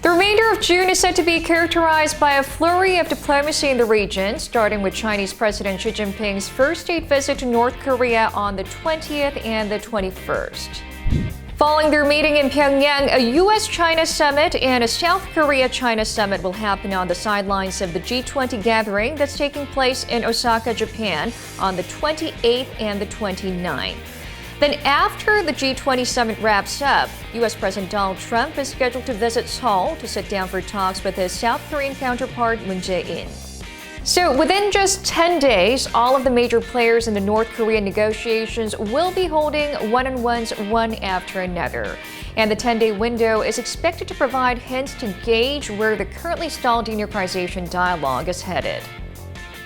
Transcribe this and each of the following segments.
The remainder of June is said to be characterized by a flurry of diplomacy in the region, starting with Chinese President Xi Jinping's first state visit to North Korea on the 20th and the 21st. Following their meeting in Pyongyang, a U.S.-China summit and a South Korea-China summit will happen on the sidelines of the G20 gathering that's taking place in Osaka, Japan on the 28th and the 29th. Then after the G20 summit wraps up, U.S. President Donald Trump is scheduled to visit Seoul to sit down for talks with his South Korean counterpart, jae-in. So within just 10 days, all of the major players in the North Korean negotiations will be holding one-on-ones one after another. And the 10-day window is expected to provide hints to gauge where the currently stalled denuclearization dialogue is headed.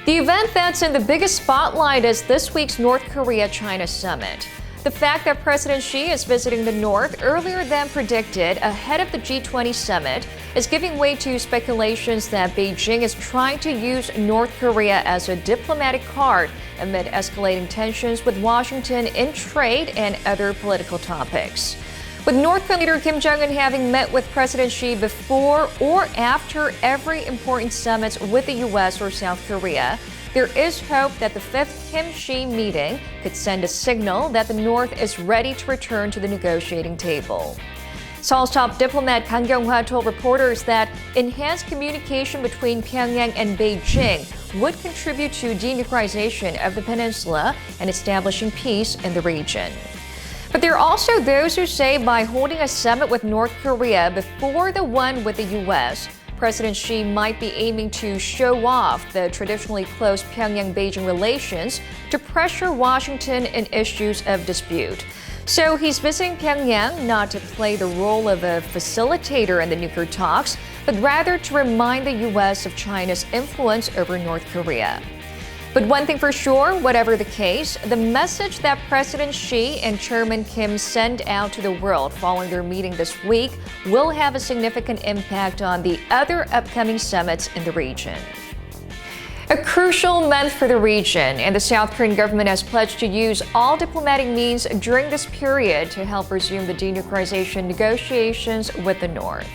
The event that's in the biggest spotlight is this week's North Korea-China summit. The fact that President Xi is visiting the North earlier than predicted ahead of the G20 summit is giving way to speculations that Beijing is trying to use North Korea as a diplomatic card amid escalating tensions with Washington in trade and other political topics. With North Korean leader Kim Jong-un having met with President Xi before or after every important summit with the U.S. or South Korea, there is hope that the fifth Kim-Xi meeting could send a signal that the North is ready to return to the negotiating table. Seoul's top diplomat Kang Kyung-hwa told reporters that enhanced communication between Pyongyang and Beijing would contribute to denuclearization of the peninsula and establishing peace in the region. But there are also those who say by holding a summit with North Korea before the one with the U.S., President Xi might be aiming to show off the traditionally close Pyongyang-Beijing relations to pressure Washington in issues of dispute. So he's visiting Pyongyang not to play the role of a facilitator in the nuclear talks, but rather to remind the U.S. of China's influence over North Korea. But one thing for sure, whatever the case, the message that President Xi and Chairman Kim send out to the world following their meeting this week will have a significant impact on the other upcoming summits in the region. A crucial month for the region, and the South Korean government has pledged to use all diplomatic means during this period to help resume the denuclearization negotiations with the North.